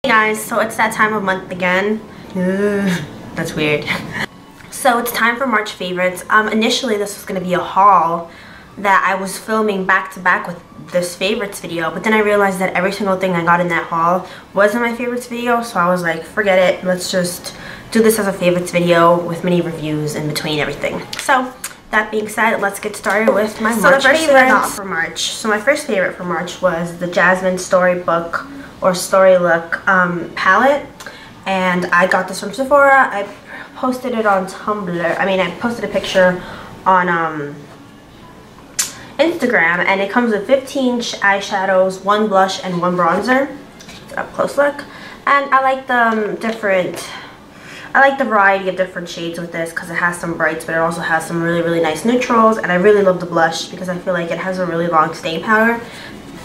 Hey guys, so it's that time of month again. That's weird. So it's time for March favorites. Initially this was going to be a haul that I was filming back to back with this favorites video, but then I realized that every single thing I got in that haul wasn't my favorites video, so I was like, forget it, let's just do this as a favorites video with mini reviews in between everything. So that being said, let's get started with my March favorites for March. So my first favorite for March was the Jasmine Storybook or Story Look palette, and I got this from Sephora. I posted it on Tumblr. I posted a picture on Instagram, and it comes with 15 eyeshadows, 1 blush, and 1 bronzer. It's an up close look, and I like the variety of different shades with this because it has some brights, but it also has some really nice neutrals, and I really love the blush because I feel like it has a really long staying power.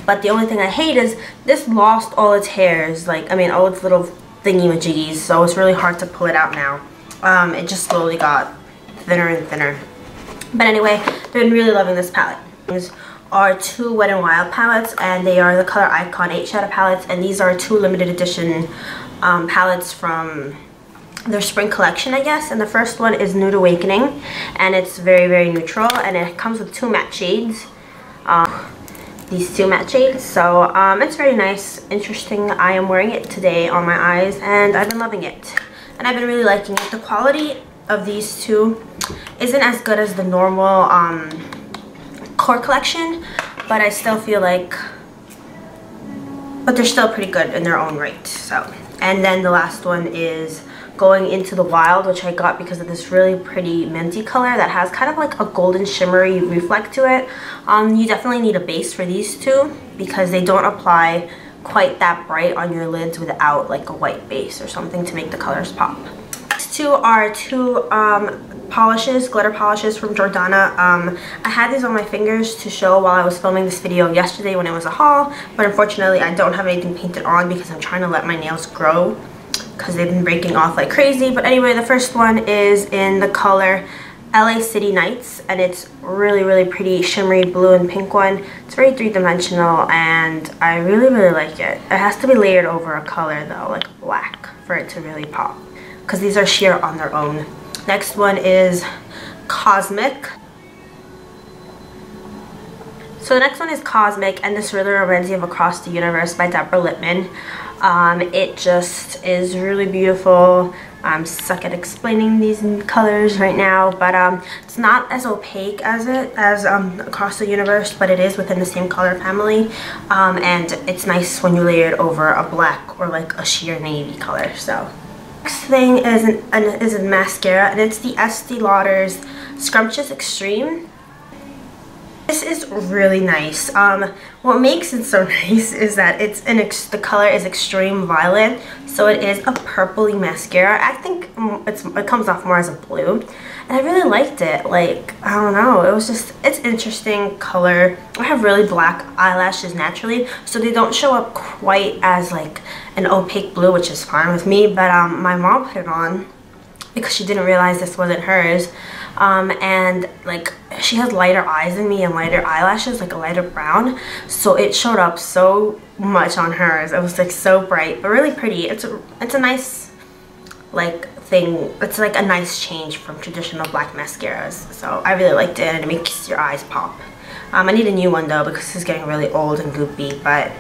But the only thing I hate is this lost all its hairs, all its little thingy-majiggies, so it's really hard to pull it out now. It just slowly got thinner and thinner. But anyway, I've been really loving this palette. These are 2 Wet n Wild palettes, and they are the Color Icon 8 shadow palettes, and these are 2 limited edition palettes from their spring collection, I guess. And the first one is Nude Awakening, and it's very neutral, and it comes with 2 matte shades. These 2 matte shades, so it's very nice, interesting. I am wearing it today on my eyes, and I've been loving it, and I've been really liking it. The quality of these 2 isn't as good as the normal core collection, but I still feel like, but they're still pretty good in their own right. So, and then the last one is Going Into the Wild, which I got because of this really pretty minty color that has kind of like a golden shimmery reflect to it. You definitely need a base for these 2 because they don't apply quite that bright on your lids without like a white base or something to make the colors pop. Next 2 are 2 polishes, glitter polishes from Jordana. I had these on my fingers to show while I was filming this video yesterday when it was a haul, but unfortunately I don't have anything painted on because I'm trying to let my nails grow because they've been breaking off like crazy. But anyway, the first one is in the color LA City Nights, and it's really pretty shimmery blue and pink one. It's very 3-dimensional, and I really like it. It has to be layered over a color though, like black, for it to really pop, because these are sheer on their own. Next one is Cosmic. So the next one is Cosmic, and this really reminds me of Across the Universe by Deborah Lippman. It just is really beautiful. I'm stuck at explaining these colors right now, but it's not as opaque as Across the Universe, but it is within the same color family, and it's nice when you layer it over a black or like a sheer navy color. So next thing is a mascara, and it's the Estee Lauder's Scrumptious Extreme. This is really nice. What makes it so nice is that the color is Extreme Violet, so it is a purpley mascara. I think it comes off more as a blue, and I really liked it. Like, I don't know, it's interesting color. I have really black eyelashes naturally, so they don't show up quite as like an opaque blue, which is fine with me. But my mom put it on because she didn't realize this wasn't hers, and like she has lighter eyes than me and lighter eyelashes, like a lighter brown, so it showed up so much on hers. It was like so bright but really pretty. It's a nice like thing. It's like a nice change from traditional black mascaras, so I really liked it, and it makes your eyes pop. I need a new one though because it's getting really old and goopy, but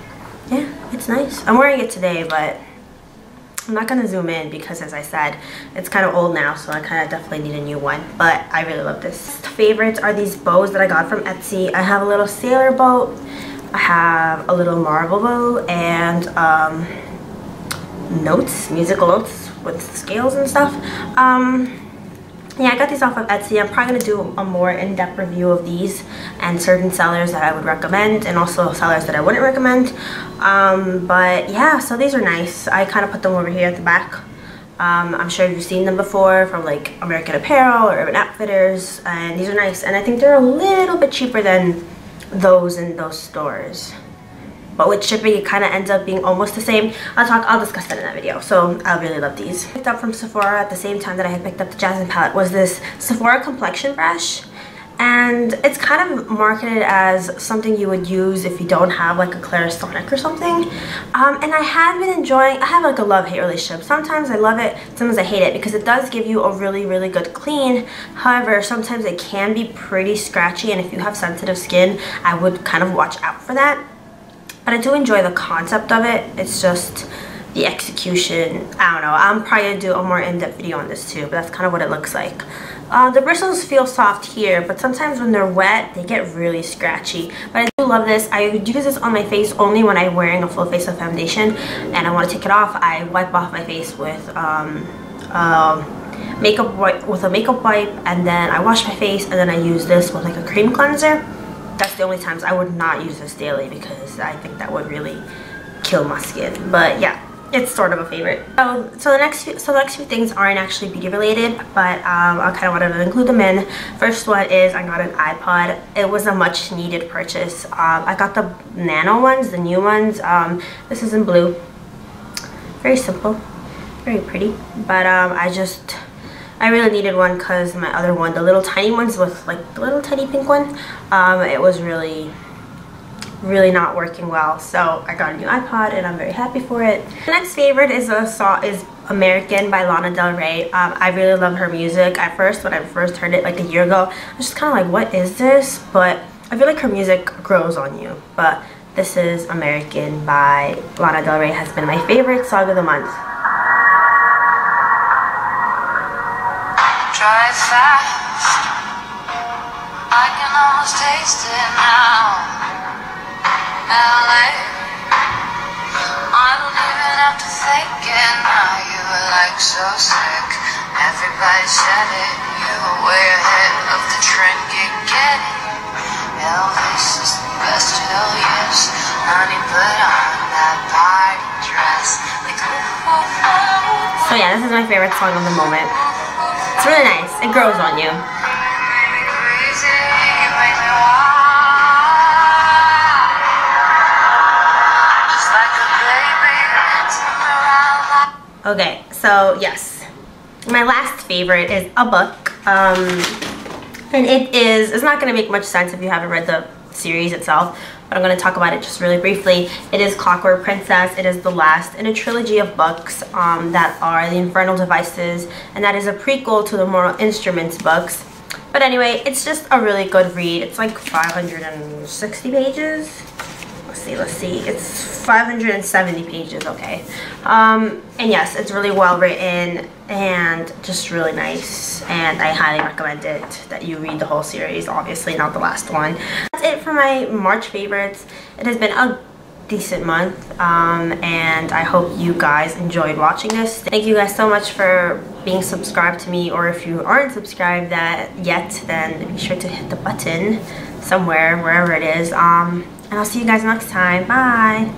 yeah, it's nice. I'm wearing it today, but I'm not going to zoom in because, as I said, it's kind of old now, so I kind of definitely need a new one. But I really love this. Favorites are these bows that I got from Etsy. I have a little sailor boat, I have a little marble bow, and musical notes with scales and stuff. Yeah, I got these off of Etsy. I'm probably going to do a more in-depth review of these and certain sellers that I would recommend, and also sellers that I wouldn't recommend. But yeah, so these are nice. I kind of put them over here at the back. I'm sure you've seen them before from like American Apparel or Urban Outfitters, and these are nice. And I think they're a little bit cheaper than those in those stores. But with shipping, it kind of ends up being almost the same. I'll discuss that in that video. So I really love these. Picked up from Sephora at the same time that I had picked up the Jasmine palette was this Sephora complexion brush. and it's kind of marketed as something you would use if you don't have like a Clarisonic or something. And I have been enjoying, I have like a love-hate relationship. Sometimes I love it, sometimes I hate it, because it does give you a really, really good clean. However, sometimes it can be pretty scratchy, and if you have sensitive skin, I would kind of watch out for that. But I do enjoy the concept of it. It's just the execution, I don't know. I'm probably going to do a more in-depth video on this too, but that's kind of what it looks like. The bristles feel soft here, but sometimes when they're wet, they get really scratchy. But I do love this. I use this on my face only when I'm wearing a full face of foundation and I want to take it off. I wipe off my face with a makeup wipe, and then I wash my face, and then I use this with like a cream cleanser. That's the only times. I would not use this daily because I think that would really kill my skin. But yeah, it's sort of a favorite. So the next few things aren't actually beauty related, but I kind of wanted to include them in. First one is I got an iPod. It was a much needed purchase. I got the nano ones, the new ones. This is in blue. Very simple, very pretty. But I really needed one because my other one, the little tiny ones with like the little tiny pink one, it was really not working well. So I got a new iPod and I'm very happy for it. The next favorite is American by Lana Del Rey. I really love her music. At first, when I first heard it like a year ago, I was just kind of like, what is this? But I feel like her music grows on you. But this is American by Lana Del Rey, has been my favorite song of the month. Try fast, I can almost taste it now. LA, I don't even have to think it now. You were like so sick, everybody said it. You were way ahead of the trend, get it. Elvis is the best, hell yes. Honey, put on that party dress. Like, so yeah, this is my favorite song of the moment. It's really nice. It grows on you. Okay, so yes, my last favorite is a book, and it's not going to make much sense if you haven't read the series itself, but I'm going to talk about it just really briefly. It is Clockwork Princess. It is the last in a trilogy of books that are the Infernal Devices, and that is a prequel to the Mortal Instruments books. But anyway, it's just a really good read. It's like 560 pages. Let's see, it's 570 pages, okay. And yes, it's really well written and just really nice, and I highly recommend it that you read the whole series, obviously not the last one. That's it for my March favorites. It has been a decent month, and I hope you guys enjoyed watching this. Thank you guys so much for being subscribed to me, or if you aren't subscribed yet, then be sure to hit the button somewhere, wherever it is. And I'll see you guys next time. Bye!